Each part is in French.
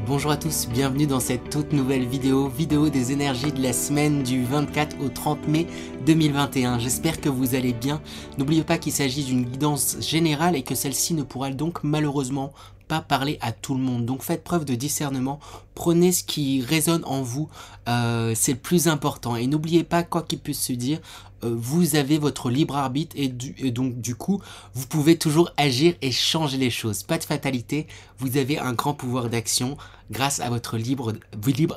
Bonjour à tous, bienvenue dans cette toute nouvelle vidéo des énergies de la semaine du 24 au 30 mai 2021. J'espère que vous allez bien. N'oubliez pas qu'il s'agit d'une guidance générale et que celle-ci ne pourra donc malheureusement pas parler à tout le monde. Donc faites preuve de discernement, prenez ce qui résonne en vous, c'est le plus important. Et n'oubliez pas, quoi qu'il puisse se dire, vous avez votre libre arbitre et donc du coup, vous pouvez toujours agir et changer les choses. Pas de fatalité, vous avez un grand pouvoir d'action grâce à votre libre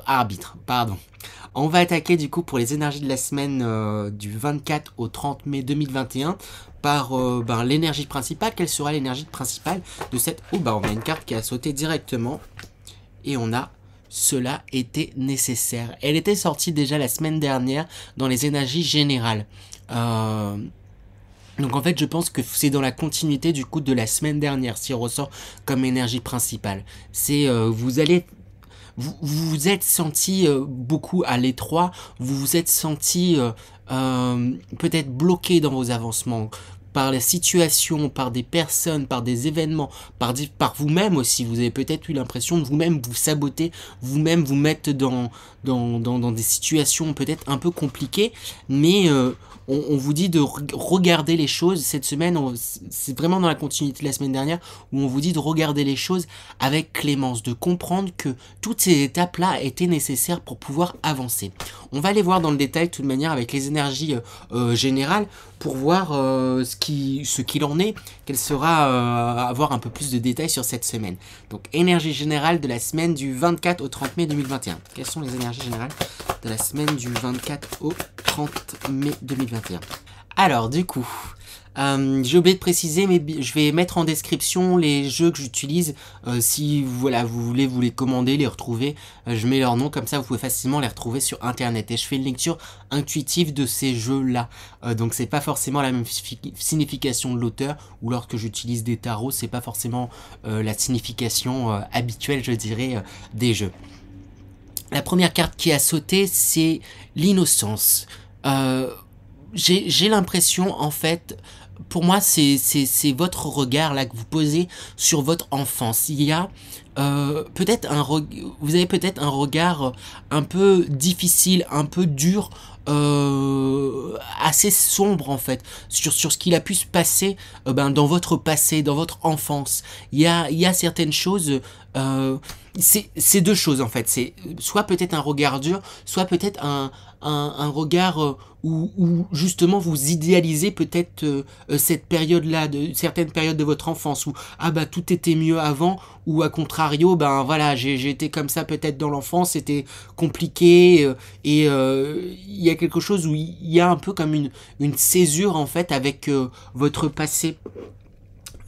arbitre. On va attaquer du coup pour les énergies de la semaine du 24 au 30 mai 2021 par l'énergie principale. Quelle sera l'énergie principale de cette... Oh on a une carte qui a sauté directement et on a... Cela était nécessaire. Elle était sortie déjà la semaine dernière dans les énergies générales. Donc en fait je pense que c'est dans la continuité du coup de la semaine dernière si on ressort comme énergie principale. C'est vous vous êtes senti beaucoup à l'étroit, vous vous êtes senti peut-être bloqué dans vos avancements par la situation, par des personnes, par des événements, par vous-même aussi. Vous avez peut-être eu l'impression de vous-même vous saboter, vous-même vous mettre dans des situations peut-être un peu compliquées, mais on vous dit de regarder les choses. Cette semaine, c'est vraiment dans la continuité de la semaine dernière, où on vous dit de regarder les choses avec clémence, de comprendre que toutes ces étapes-là étaient nécessaires pour pouvoir avancer. On va aller voir dans le détail de toute manière avec les énergies générales pour voir ce qu'il en est, quel sera avoir un peu plus de détails sur cette semaine. Donc énergie générale de la semaine du 24 au 30 mai 2021. Quelles sont les énergies générales de la semaine du 24 au 30 mai 2021? Alors du coup, j'ai oublié de préciser, mais je vais mettre en description les jeux que j'utilise. Si voilà, vous voulez vous les commander, les retrouver, je mets leur nom, comme ça vous pouvez facilement les retrouver sur internet. Et je fais une lecture intuitive de ces jeux-là. Donc c'est pas forcément la même signification de l'auteur, ou lorsque j'utilise des tarots, c'est pas forcément la signification habituelle, je dirais, des jeux. La première carte qui a sauté, c'est l'innocence. J'ai l'impression, en fait, pour moi, c'est votre regard là que vous posez sur votre enfance. Il y a peut-être vous avez peut-être un regard un peu difficile, un peu dur, assez sombre en fait, sur ce qu'il a pu se passer dans votre passé, dans votre enfance. Il y a certaines choses... c'est deux choses en fait, c'est soit peut-être un regard dur, soit peut-être un regard où justement vous idéalisez peut-être cette période-là, certaines périodes de votre enfance où tout était mieux avant, ou à contrario voilà, j'ai été comme ça peut-être dans l'enfance, c'était compliqué, et il y a quelque chose où il y a un peu comme une césure en fait avec votre passé.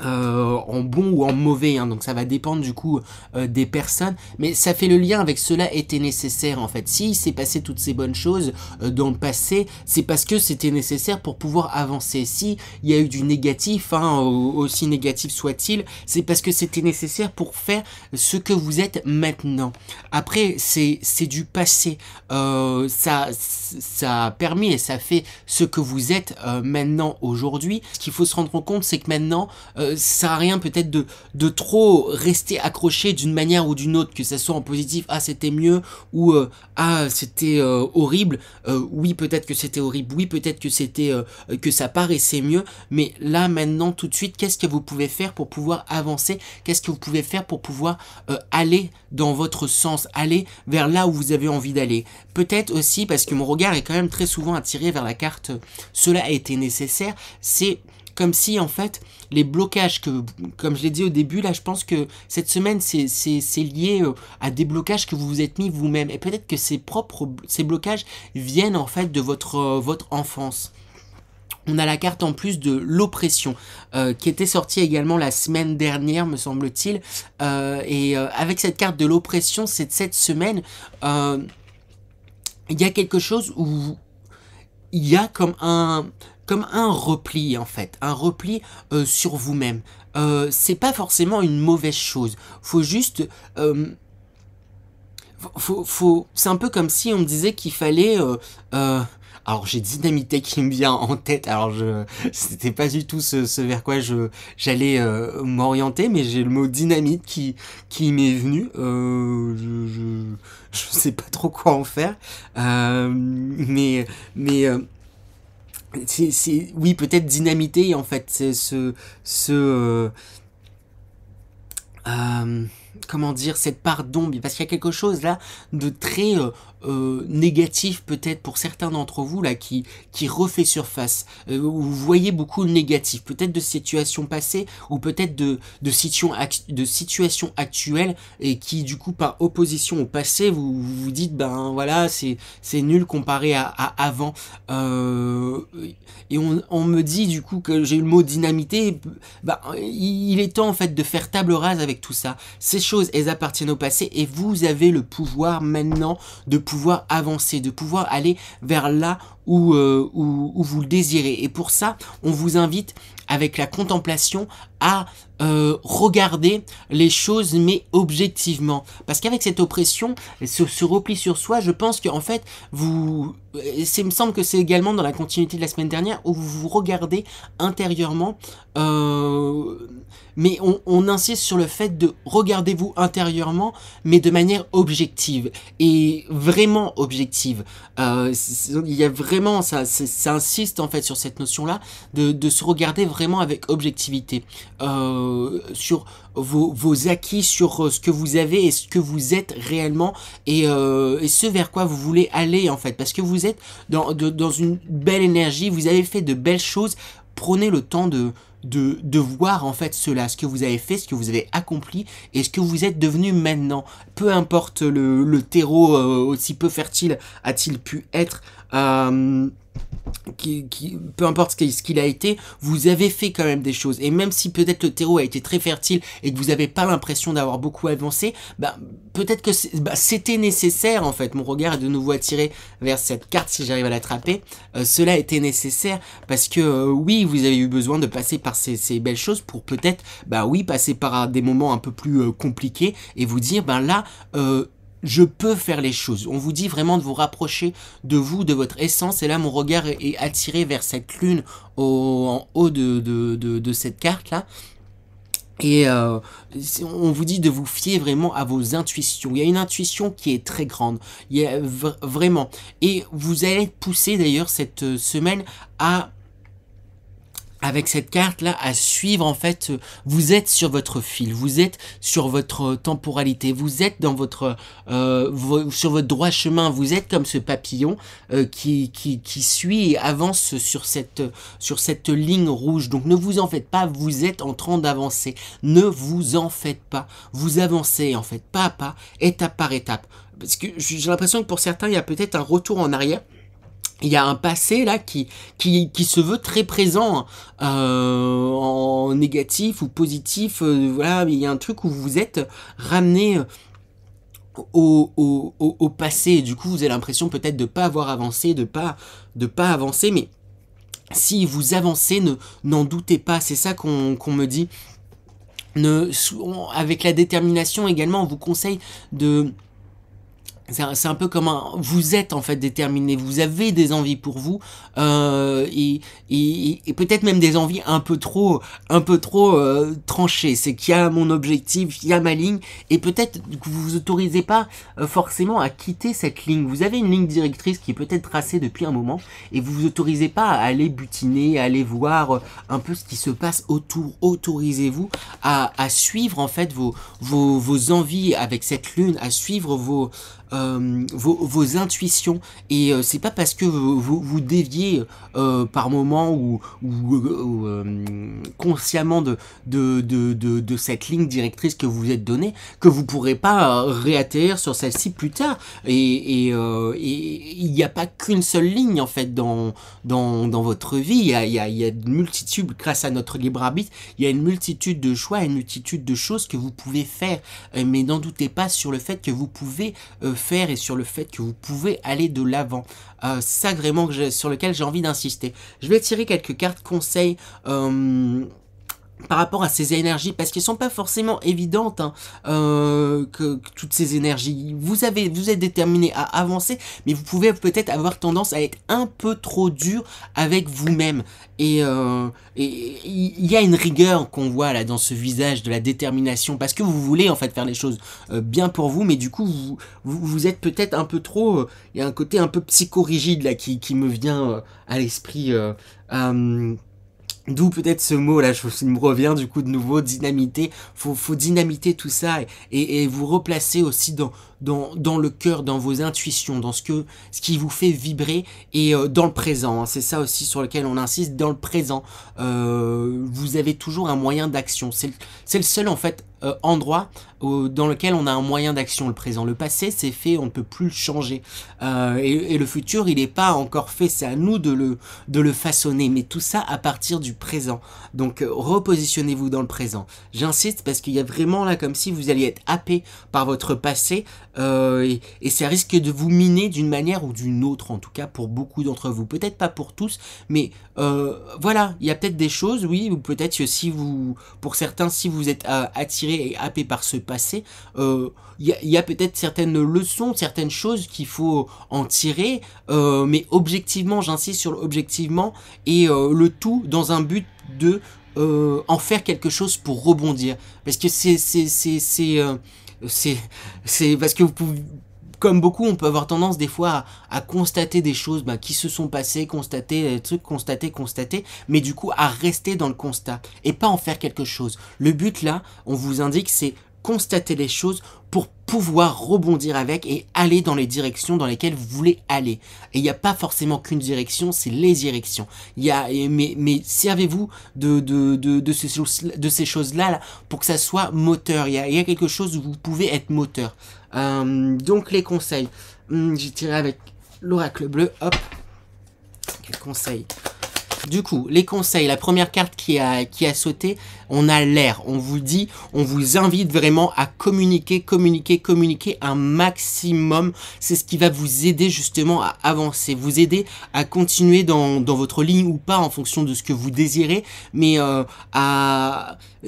En bon ou en mauvais, hein, donc ça va dépendre du coup des personnes, mais ça fait le lien avec cela était nécessaire en fait. S'il s'est passé toutes ces bonnes choses dans le passé, c'est parce que c'était nécessaire pour pouvoir avancer. Si il y a eu du négatif, aussi négatif soit-il, c'est parce que c'était nécessaire pour faire ce que vous êtes maintenant. Après c'est du passé, ça a permis et ça fait ce que vous êtes maintenant aujourd'hui. Ce qu'il faut se rendre compte, c'est que maintenant ça sert à rien peut-être de trop rester accroché d'une manière ou d'une autre, que ça soit en positif, c'était mieux, ou c'était horrible, oui peut-être que c'était horrible, oui peut-être que c'était que ça paraissait mieux, mais là maintenant tout de suite, qu'est-ce que vous pouvez faire pour pouvoir avancer, qu'est-ce que vous pouvez faire pour pouvoir aller dans votre sens, aller vers là où vous avez envie d'aller. Peut-être aussi, parce que mon regard est quand même très souvent attiré vers la carte cela a été nécessaire, c'est comme si en fait les blocages que, comme je l'ai dit au début, là je pense que cette semaine c'est lié à des blocages que vous vous êtes mis vous-même, et peut-être que ces blocages viennent en fait de votre enfance. On a la carte en plus de l'oppression qui était sortie également la semaine dernière me semble-t-il, et avec cette carte de l'oppression, c'est cette semaine il y a quelque chose où il y a comme un repli en fait, un repli sur vous-même. C'est pas forcément une mauvaise chose, faut juste C'est un peu comme si on me disait qu'il fallait... alors j'ai dynamité qui me vient en tête, alors c'était pas du tout ce vers quoi j'allais m'orienter, mais j'ai le mot dynamite qui m'est venu. Je sais pas trop quoi en faire, mais oui, peut-être dynamité en fait, c'est euh, comment dire, cette part d'ombre, parce qu'il y a quelque chose là de très négatif peut-être pour certains d'entre vous là qui refait surface. Vous voyez beaucoup de négatif, peut-être de situations passées ou peut-être de situations actuelles et qui du coup par opposition au passé vous dites ben voilà c'est nul comparé à avant. Et on me dit du coup que j'ai eu le mot dynamité. Bah, il est temps en fait de faire table rase avec tout ça. Ces choses, elles appartiennent au passé et vous avez le pouvoir maintenant de pouvoir avancer, de pouvoir aller vers là où vous le désirez. Et pour ça, on vous invite avec la contemplation à regarder les choses mais objectivement, parce qu'avec cette oppression, ce repli sur soi, je pense qu'en fait il me semble que c'est également dans la continuité de la semaine dernière où vous vous regardez intérieurement, mais on insiste sur le fait de regardez-vous intérieurement mais de manière objective et vraiment objective. Il y a vraiment ça insiste en fait sur cette notion là de se regarder vraiment avec objectivité, sur vos acquis, sur ce que vous avez et ce que vous êtes réellement et ce vers quoi vous voulez aller en fait, parce que vous êtes dans une belle énergie, vous avez fait de belles choses. Prenez le temps de voir en fait cela, ce que vous avez fait, ce que vous avez accompli et ce que vous êtes devenu maintenant. Peu importe le terreau aussi peu fertile a-t-il pu être, peu importe ce qu'il a été, vous avez fait quand même des choses. Et même si peut-être le terreau a été très fertile et que vous n'avez pas l'impression d'avoir beaucoup avancé, bah, peut-être que c'était nécessaire en fait. Mon regard est de nouveau attiré vers cette carte si j'arrive à l'attraper. Cela était nécessaire parce que oui, vous avez eu besoin de passer par ces belles choses pour peut-être, bah oui, passer par des moments un peu plus compliqués et vous dire, ben là, je peux faire les choses. On vous dit vraiment de vous rapprocher de vous, de votre essence. Et là, mon regard est attiré vers cette lune en haut de cette carte-là. Et on vous dit de vous fier vraiment à vos intuitions. Il y a une intuition qui est très grande. Il y a vraiment. Et vous allez être poussé d'ailleurs cette semaine avec cette carte là à suivre en fait, vous êtes sur votre fil, vous êtes sur votre temporalité, vous êtes dans votre sur votre droit chemin, vous êtes comme ce papillon qui suit et avance sur cette ligne rouge. Donc ne vous en faites pas, vous êtes en train d'avancer, ne vous en faites pas, vous avancez en fait pas à pas, étape par étape, parce que j'ai l'impression que pour certains il y a peut-être un retour en arrière. Il y a un passé là qui se veut très présent, en négatif ou positif, voilà, il y a un truc où vous êtes ramené au passé, et du coup vous avez l'impression peut-être de pas avoir avancé, de pas avancer, mais si vous avancez, n'en doutez pas, c'est ça qu'on me dit. Avec la détermination également, on vous conseille de... C'est un peu comme vous êtes en fait déterminé, vous avez des envies pour vous, et peut-être même des envies un peu trop tranchées. C'est qu'il y a mon objectif, il y a ma ligne, et peut-être que vous vous autorisez pas forcément à quitter cette ligne. Vous avez une ligne directrice qui est peut-être tracée depuis un moment, et vous vous autorisez pas à aller butiner, à aller voir un peu ce qui se passe autour. Autorisez-vous à suivre en fait vos envies avec cette lune, à suivre vos intuitions, et c'est pas parce que vous déviez par moment ou consciemment de cette ligne directrice que vous vous êtes donnée que vous pourrez pas réatterrir sur celle-ci plus tard, et il n'y a pas qu'une seule ligne en fait dans votre vie. Il y a une multitude, grâce à notre libre arbitre, il y a une multitude de choix, une multitude de choses que vous pouvez faire, mais n'en doutez pas sur le fait que vous pouvez faire et sur le fait que vous pouvez aller de l'avant. C'est ça vraiment sur lequel j'ai envie d'insister. Je vais tirer quelques cartes conseils par rapport à ces énergies, parce qu'elles sont pas forcément évidentes, hein, que toutes ces énergies. Vous êtes déterminé à avancer, mais vous pouvez peut-être avoir tendance à être un peu trop dur avec vous-même. Et il y a une rigueur qu'on voit là dans ce visage de la détermination, parce que vous voulez en fait faire les choses bien pour vous, mais du coup vous êtes peut-être un peu trop. Il y a un côté un peu psychorigide là qui me vient à l'esprit. D'où peut-être ce mot là, il me revient du coup de nouveau, dynamiter. Faut dynamiter tout ça et vous replacer aussi dans le cœur, dans vos intuitions, dans ce qui vous fait vibrer et dans le présent. Hein. C'est ça aussi sur lequel on insiste, dans le présent. Vous avez toujours un moyen d'action. C'est le seul en fait endroit dans lequel on a un moyen d'action, le présent. Le passé c'est fait, on ne peut plus le changer. Et le futur il n'est pas encore fait, c'est à nous de le façonner. Mais tout ça à partir du présent. Donc repositionnez-vous dans le présent. J'insiste parce qu'il y a vraiment là comme si vous alliez être happé par votre passé et ça risque de vous miner d'une manière ou d'une autre, en tout cas pour beaucoup d'entre vous. Peut-être pas pour tous, mais voilà, il y a peut-être des choses, oui, ou peut-être que si vous, pour certains, si vous êtes attiré et happé par ce passé, il y a peut-être certaines leçons, certaines choses qu'il faut en tirer, mais objectivement, j'insiste sur l'objectivement, et le tout dans un but de en faire quelque chose pour rebondir. Parce que c'est parce que vous pouvez, comme beaucoup, on peut avoir tendance des fois à constater des choses qui se sont passées, constater des trucs, constater, mais du coup à rester dans le constat et pas en faire quelque chose. Le but là, on vous indique, c'est constater les choses pour pouvoir rebondir avec et aller dans les directions dans lesquelles vous voulez aller. Et il n'y a pas forcément qu'une direction, c'est les directions. Mais servez-vous de ces choses-là là, pour que ça soit moteur. Il y a quelque chose où vous pouvez être moteur. Donc les conseils. J'ai tiré avec l'oracle bleu. Hop. Quel conseil? Du coup, les conseils, la première carte qui a sauté, on a l'air. On vous dit, on vous invite vraiment à communiquer un maximum. C'est ce qui va vous aider justement à avancer, vous aider à continuer dans votre ligne ou pas en fonction de ce que vous désirez, mais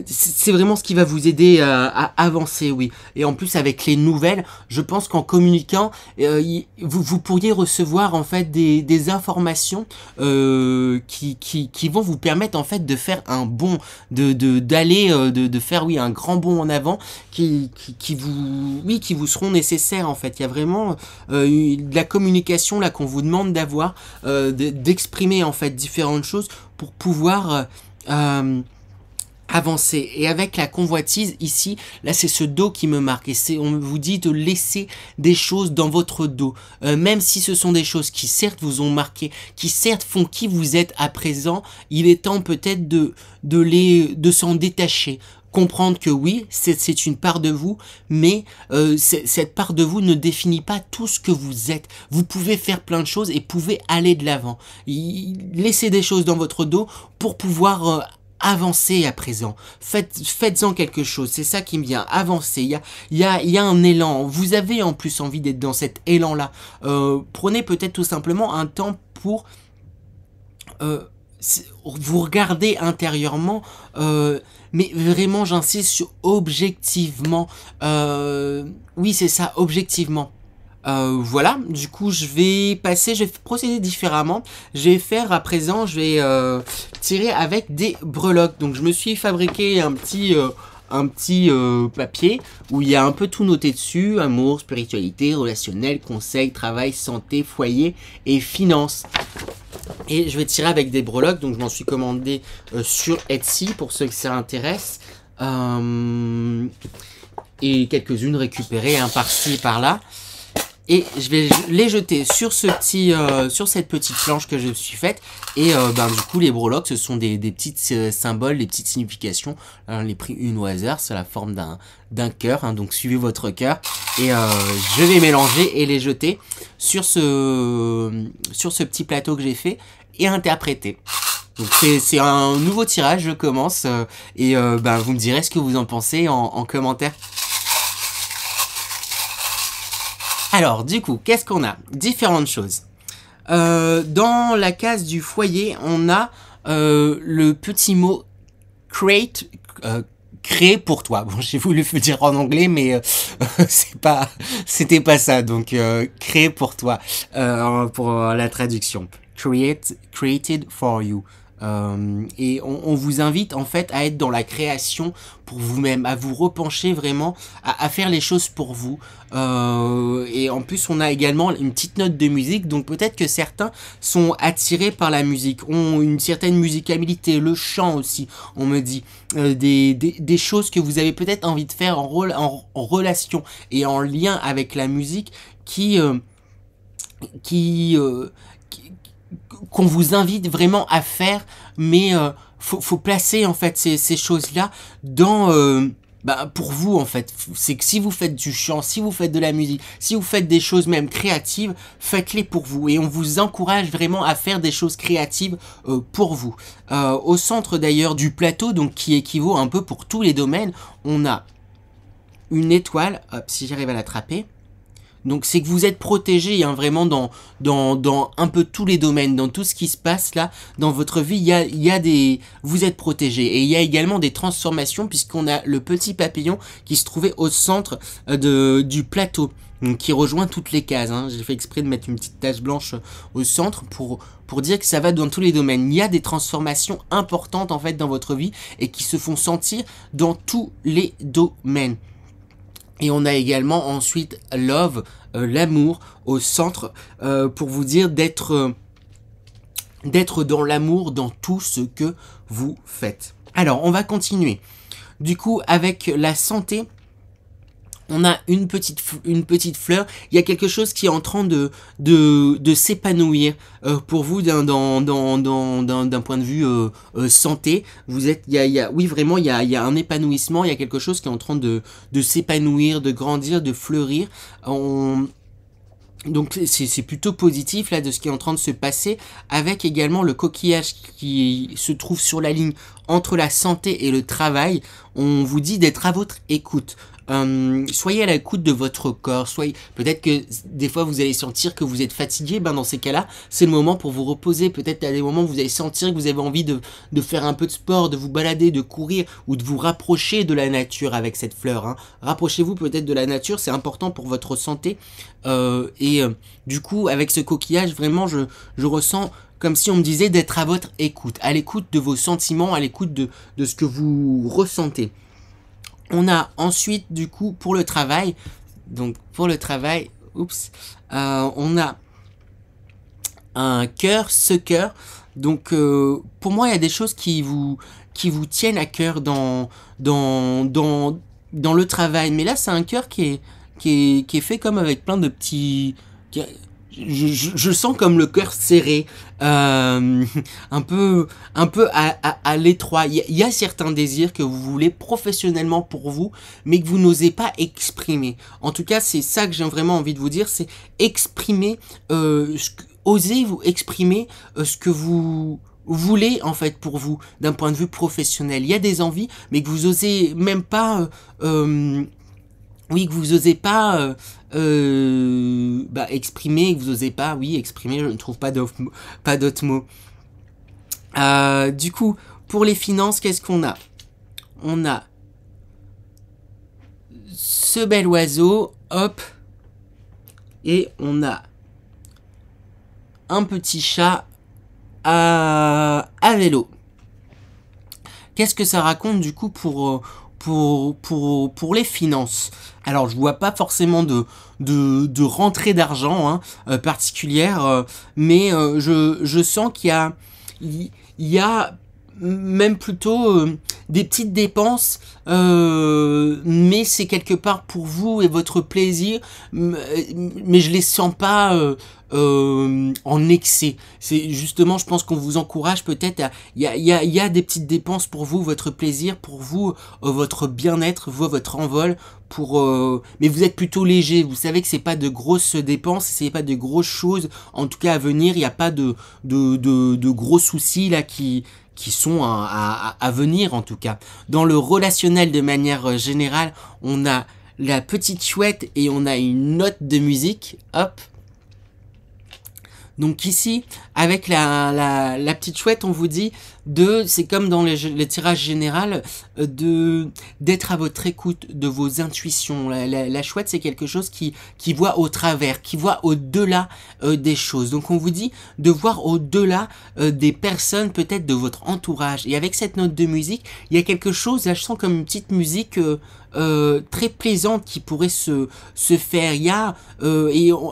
c'est vraiment ce qui va vous aider à avancer, oui. Et en plus avec les nouvelles, je pense qu'en communiquant, vous pourriez recevoir en fait des informations qui vont vous permettre en fait de faire un bond, de faire un grand bond en avant qui vous seront nécessaires en fait. Il y a vraiment de la communication là qu'on vous demande d'avoir, d'exprimer en fait différentes choses pour pouvoir avancer. Et avec la convoitise ici, là c'est ce dos qui me marque et on vous dit de laisser des choses dans votre dos, même si ce sont des choses qui certes vous ont marqué, qui certes font qui vous êtes à présent, il est temps peut-être de s'en détacher. Comprendre que oui, c'est une part de vous, mais cette part de vous ne définit pas tout ce que vous êtes. Vous pouvez faire plein de choses et pouvez aller de l'avant. Laissez des choses dans votre dos pour pouvoir avancez à présent, faites-en quelque chose, c'est ça qui me vient, avancez, il y a un élan, vous avez en plus envie d'être dans cet élan-là, prenez peut-être tout simplement un temps pour vous regarder intérieurement, mais vraiment j'insiste sur objectivement, oui c'est ça, objectivement. Voilà, du coup je vais procéder différemment. Je vais faire à présent, je vais tirer avec des breloques. Donc je me suis fabriqué un petit papier où il y a un peu tout noté dessus: amour, spiritualité, relationnel, conseil, travail, santé, foyer et finances. Et je vais tirer avec des breloques, donc je m'en suis commandé sur Etsy pour ceux que ça intéresse. Et quelques-unes récupérées par-ci par-là. Et je vais les jeter sur sur cette petite planche que je me suis faite. Et du coup les breloques ce sont des petits symboles, des petites significations. Les pris une au hasard, c'est la forme d'un cœur, hein, donc suivez votre cœur. Et je vais mélanger et les jeter sur ce petit plateau que j'ai fait et interpréter. Donc c'est un nouveau tirage, je commence et vous me direz ce que vous en pensez en commentaire. Alors, du coup, qu'est-ce qu'on a? Différentes choses. Dans la case du foyer, on a le petit mot create, créer pour toi. Bon, j'ai voulu le dire en anglais, mais c'était pas ça. Donc, créer pour toi, pour la traduction. Created for you. Et on vous invite en fait à être dans la création pour vous-même, à vous repencher vraiment, à faire les choses pour vous. Et en plus, on a également une petite note de musique, donc peut-être que certains sont attirés par la musique, ont une certaine musicalité, le chant aussi, on me dit, des choses que vous avez peut-être envie de faire en relation et en lien avec la musique qu'on vous invite vraiment à faire, mais faut placer en fait ces choses-là dans pour vous en fait. C'est que si vous faites du chant, si vous faites de la musique, si vous faites des choses même créatives, faites-les pour vous et on vous encourage vraiment à faire des choses créatives pour vous. Au centre d'ailleurs du plateau, donc qui équivaut un peu pour tous les domaines, on a une étoile, hop, si j'arrive à l'attraper. Donc c'est que vous êtes protégé hein, vraiment dans un peu tous les domaines, dans tout ce qui se passe là dans votre vie, vous êtes protégé et il y a également des transformations puisqu'on a le petit papillon qui se trouvait au centre du plateau, donc qui rejoint toutes les cases. Hein. J'ai fait exprès de mettre une petite tache blanche au centre pour dire que ça va dans tous les domaines. Il y a des transformations importantes en fait dans votre vie et qui se font sentir dans tous les domaines. Et on a également ensuite love, l'amour au centre pour vous dire d'être dans l'amour dans tout ce que vous faites. Alors on va continuer. Du coup avec la santé, on a une petite fleur. Il y a quelque chose qui est en train de s'épanouir pour vous d'un point de vue santé. Vous êtes, oui vraiment, il y a un épanouissement. Il y a quelque chose qui est en train de s'épanouir, de grandir, de fleurir. Donc c'est plutôt positif là de ce qui est en train de se passer, avec également le coquillage qui se trouve sur la ligne entre la santé et le travail. On vous dit d'être à votre écoute. Soyez à l'écoute de votre corps, peut-être que des fois vous allez sentir que vous êtes fatigué, dans ces cas-là, c'est le moment pour vous reposer. Peut-être à des moments où vous allez sentir que vous avez envie de faire un peu de sport, de vous balader, de courir ou de vous rapprocher de la nature avec cette fleur. Hein. Rapprochez-vous peut-être de la nature, c'est important pour votre santé. Du coup, avec ce coquillage, vraiment, je ressens comme si on me disait d'être à votre écoute, à l'écoute de vos sentiments, à l'écoute de ce que vous ressentez. On a ensuite, du coup, pour le travail, on a un cœur, ce cœur. Donc, pour moi, il y a des choses qui vous tiennent à cœur dans le travail. Mais là, c'est un cœur qui est fait comme avec plein de petits... Je sens comme le cœur serré, un peu à l'étroit. Il y a certains désirs que vous voulez professionnellement pour vous, mais que vous n'osez pas exprimer. En tout cas, c'est ça que j'ai vraiment envie de vous dire, c'est exprimer, osez vous exprimer ce que vous voulez en fait pour vous, d'un point de vue professionnel. Il y a des envies, mais que vous osez même pas... que vous osez pas exprimer, que vous osez pas, exprimer, je ne trouve pas d'autres mots. Du coup, pour les finances, qu'est-ce qu'on a? On a ce bel oiseau, hop, et on a un petit chat à vélo. Qu'est-ce que ça raconte du coup pour les finances? Alors je vois pas forcément de rentrée d'argent particulière, mais je sens qu'il y a même plutôt des petites dépenses, mais c'est quelque part pour vous et votre plaisir, mais je les sens pas en excès. C'est justement, je pense qu'on vous encourage peut-être il y a des petites dépenses pour vous, votre plaisir, pour vous, votre bien-être, votre envol, mais vous êtes plutôt léger. Vous savez que c'est pas de grosses dépenses, c'est pas de grosses choses, en tout cas à venir. Il n'y a pas de gros soucis là qui sont à venir, en tout cas. Dans le relationnel de manière générale, on a la petite chouette et on a une note de musique, hop. Donc ici, avec la petite chouette, on vous dit c'est comme dans les tirages généraux, d'être à votre écoute de vos intuitions. La chouette, c'est quelque chose qui voit au travers, qui voit au-delà des choses. Donc on vous dit de voir au-delà des personnes, peut-être de votre entourage. Et avec cette note de musique, il y a quelque chose, là je sens comme une petite musique très plaisante qui pourrait se faire. Il y a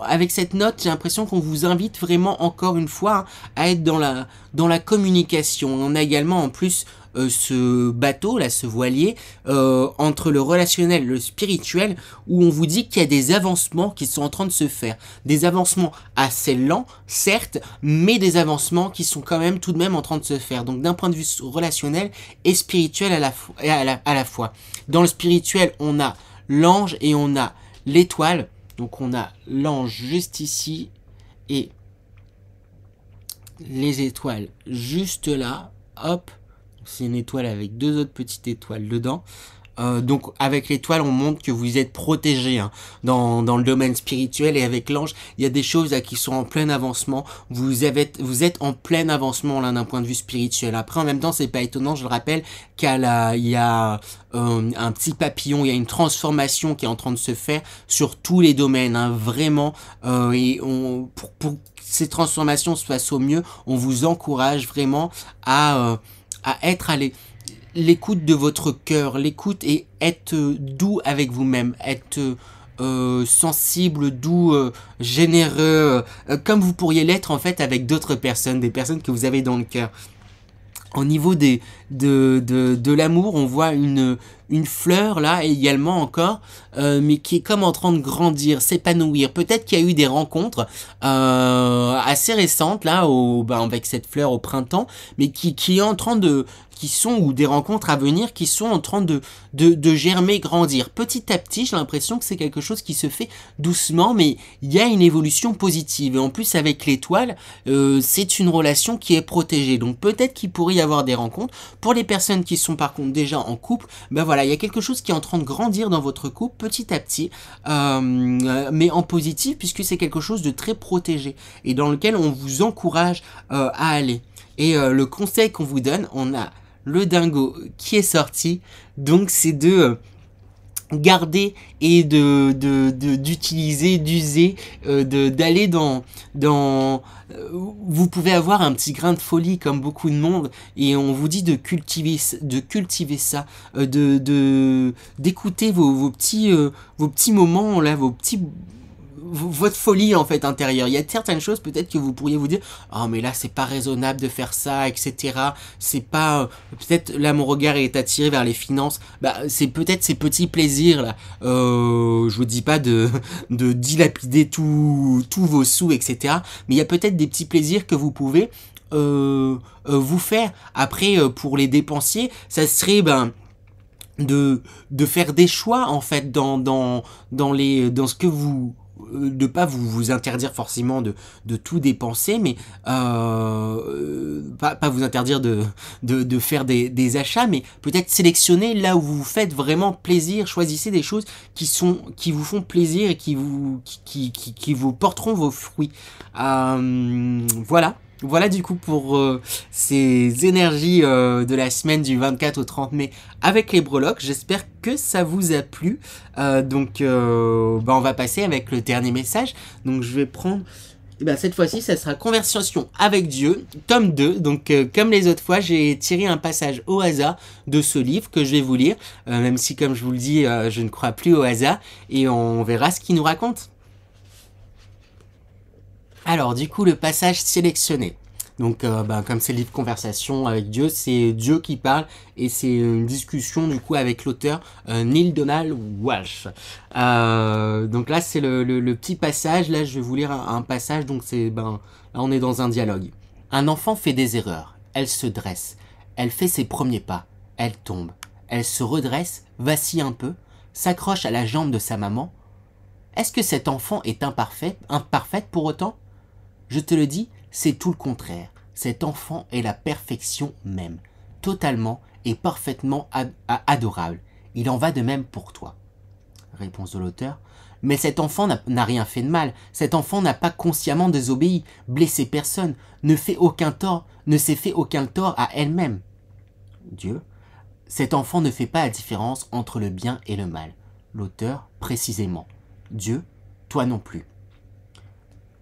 avec cette note, j'ai l'impression qu'on vous invite vraiment encore une fois à être dans la communication. On a également en plus ce bateau là, ce voilier entre le relationnel et le spirituel, où on vous dit qu'il y a des avancements qui sont en train de se faire, des avancements assez lents certes, mais des avancements qui sont quand même tout de même en train de se faire. Donc d'un point de vue relationnel et spirituel à la fois. Dans le spirituel, on a l'ange et on a l'étoile. Donc on a l'ange juste ici et les étoiles juste là. Hop, c'est une étoile avec deux autres petites étoiles dedans. Donc avec l'étoile, on montre que vous êtes protégé hein, dans le domaine spirituel, et avec l'ange, il y a des choses là, qui sont en plein avancement. Vous êtes en plein avancement là d'un point de vue spirituel. Après, en même temps, c'est pas étonnant, je le rappelle, il y a un petit papillon, il y a une transformation qui est en train de se faire sur tous les domaines, hein, vraiment. Et pour que ces transformations se fassent au mieux, on vous encourage vraiment à être allé l'écoute de votre cœur, l'écoute et être doux avec vous-même, être sensible, doux, généreux, comme vous pourriez l'être en fait avec d'autres personnes, des personnes que vous avez dans le cœur. Au niveau de l'amour, on voit une fleur là également encore, mais qui est comme en train de grandir, s'épanouir. Peut-être qu'il y a eu des rencontres assez récentes là, avec cette fleur au printemps, mais qui est en train ou des rencontres à venir qui sont en train de germer, grandir. Petit à petit, j'ai l'impression que c'est quelque chose qui se fait doucement, mais il y a une évolution positive. Et en plus, avec l'étoile, c'est une relation qui est protégée. Donc peut-être qu'il pourrait y avoir des rencontres. Pour les personnes qui sont par contre déjà en couple, ben voilà, il y a quelque chose qui est en train de grandir dans votre couple petit à petit, mais en positif, puisque c'est quelque chose de très protégé et dans lequel on vous encourage à aller. Et le conseil qu'on vous donne, on a le dingo qui est sorti, donc c'est de garder et d'utiliser, d'user, d'aller dans vous pouvez avoir un petit grain de folie comme beaucoup de monde, et on vous dit de cultiver ça, d'écouter vos petits moments là, votre folie en fait intérieure. Il y a certaines choses peut-être que vous pourriez vous dire oh mais là c'est pas raisonnable de faire ça, etc. C'est pas peut-être là mon regard est attiré vers les finances. Bah c'est peut-être ces petits plaisirs là. Je vous dis pas de dilapider tous vos sous, etc. Mais il y a peut-être des petits plaisirs que vous pouvez vous faire. Après pour les dépensiers, ça serait de faire des choix en fait dans ce que vous de pas vous interdire forcément de tout dépenser, mais pas vous interdire de faire des achats, mais peut-être sélectionner là où vous vous faites vraiment plaisir. Choisissez des choses qui vous font plaisir et qui vous porteront vos fruits. Voilà du coup pour ces énergies de la semaine du 24 au 30 mai avec les breloques. J'espère que ça vous a plu. Donc on va passer avec le dernier message. Donc je vais prendre... cette fois-ci, ça sera Conversation avec Dieu, tome 2. Donc comme les autres fois, j'ai tiré un passage au hasard de ce livre que je vais vous lire. Même si, comme je vous le dis, je ne crois plus au hasard. Et on verra ce qu'il nous raconte. Alors, du coup, le passage sélectionné. Donc, comme c'est le livre Conversation avec Dieu, c'est Dieu qui parle et c'est une discussion du coup avec l'auteur Neale Donald Walsch. Donc là, c'est le petit passage. Là, je vais vous lire un passage. Donc, là, on est dans un dialogue. Un enfant fait des erreurs. Elle se dresse. Elle fait ses premiers pas. Elle tombe. Elle se redresse, vacille un peu, s'accroche à la jambe de sa maman. Est-ce que cet enfant est imparfaite pour autant ? Je te le dis, c'est tout le contraire. Cet enfant est la perfection même, totalement et parfaitement adorable. Il en va de même pour toi. Réponse de l'auteur. Mais cet enfant n'a rien fait de mal. Cet enfant n'a pas consciemment désobéi, blessé personne, ne s'est fait aucun tort à elle-même. Dieu, cet enfant ne fait pas la différence entre le bien et le mal. L'auteur, précisément. Dieu, toi non plus.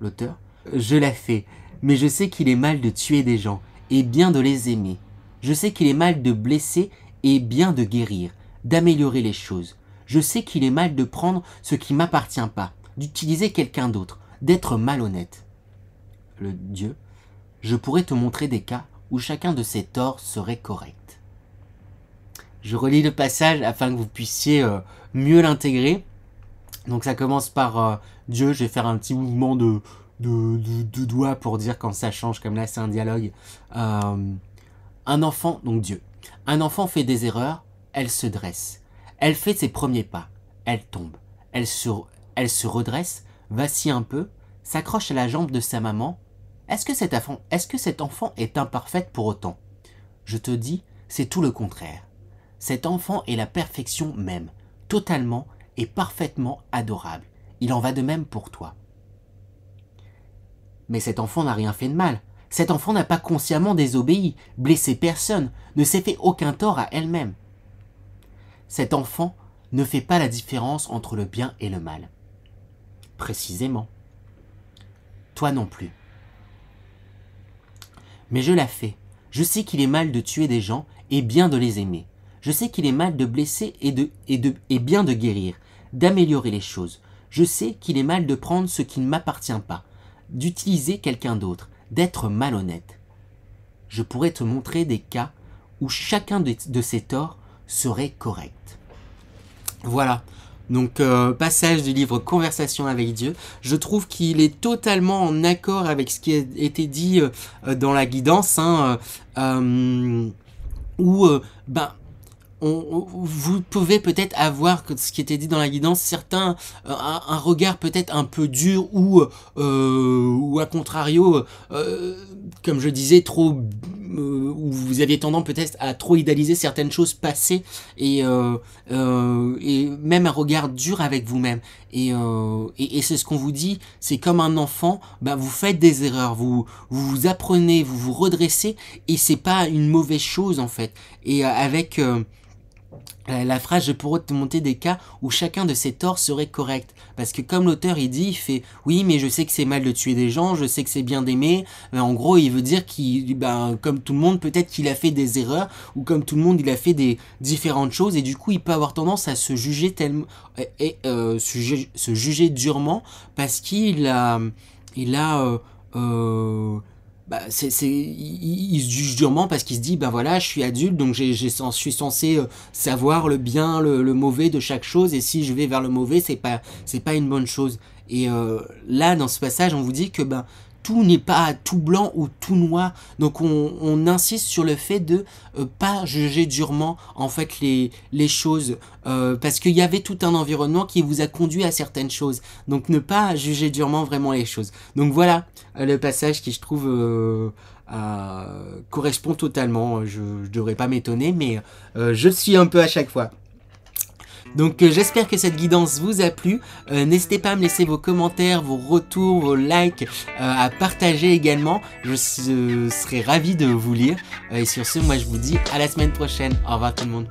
L'auteur, je l'ai fait, mais je sais qu'il est mal de tuer des gens et bien de les aimer. Je sais qu'il est mal de blesser et bien de guérir, d'améliorer les choses. Je sais qu'il est mal de prendre ce qui ne m'appartient pas, d'utiliser quelqu'un d'autre, d'être malhonnête. Le Dieu, je pourrais te montrer des cas où chacun de ces torts serait correct. Je relis le passage afin que vous puissiez mieux l'intégrer. Donc ça commence par Dieu, je vais faire un petit mouvement de doigt pour dire quand ça change, comme là c'est un dialogue. Un enfant, donc Dieu, un enfant fait des erreurs, elle se dresse. Elle fait ses premiers pas, elle tombe, elle se redresse, vacille un peu, s'accroche à la jambe de sa maman. Est-ce que cet enfant est imparfaite pour autant? Je te dis, c'est tout le contraire. Cet enfant est la perfection même, totalement et parfaitement adorable. Il en va de même pour toi. Mais cet enfant n'a rien fait de mal. Cet enfant n'a pas consciemment désobéi, blessé personne, ne s'est fait aucun tort à elle-même. Cet enfant ne fait pas la différence entre le bien et le mal. Précisément. Toi non plus. Mais je la fais. Je sais qu'il est mal de tuer des gens et bien de les aimer. Je sais qu'il est mal de blesser et bien de guérir, d'améliorer les choses. Je sais qu'il est mal de prendre ce qui ne m'appartient pas, d'utiliser quelqu'un d'autre, d'être malhonnête. Je pourrais te montrer des cas où chacun de ces torts serait correct. Voilà. Donc, passage du livre Conversation avec Dieu. Je trouve qu'il est totalement en accord avec ce qui a été dit dans la guidance, où vous pouvez peut-être avoir, ce qui était dit dans la guidance, certains un regard peut-être un peu dur ou à contrario, comme je disais, trop où vous aviez tendance peut-être à trop idéaliser certaines choses passées et même un regard dur avec vous-même. Et c'est ce qu'on vous dit, c'est comme un enfant, vous faites des erreurs, vous apprenez, vous vous redressez et c'est pas une mauvaise chose en fait. Et avec la phrase, je pourrais te montrer des cas où chacun de ces torts serait correct. Parce que comme l'auteur il dit, il fait oui mais je sais que c'est mal de tuer des gens, je sais que c'est bien d'aimer. En gros il veut dire qu'il, comme tout le monde peut-être qu'il a fait des erreurs, ou comme tout le monde il a fait des différentes choses, et du coup il peut avoir tendance à se juger tellement, se juger durement parce qu'il a il se juge durement parce qu'il se dit voilà, je suis adulte donc je suis censé savoir le bien, le mauvais de chaque chose, et si je vais vers le mauvais c'est pas une bonne chose. Et là dans ce passage on vous dit que tout n'est pas tout blanc ou tout noir, donc on insiste sur le fait de pas juger durement en fait les choses, parce qu'il y avait tout un environnement qui vous a conduit à certaines choses, donc ne pas juger durement vraiment les choses. Donc voilà le passage qui je trouve correspond totalement. Je devrais pas m'étonner, mais je suis un peu à chaque fois. Donc j'espère que cette guidance vous a plu. N'hésitez pas à me laisser vos commentaires, vos retours, vos likes, à partager également. Je serai ravi de vous lire. Et sur ce, moi je vous dis à la semaine prochaine. Au revoir tout le monde.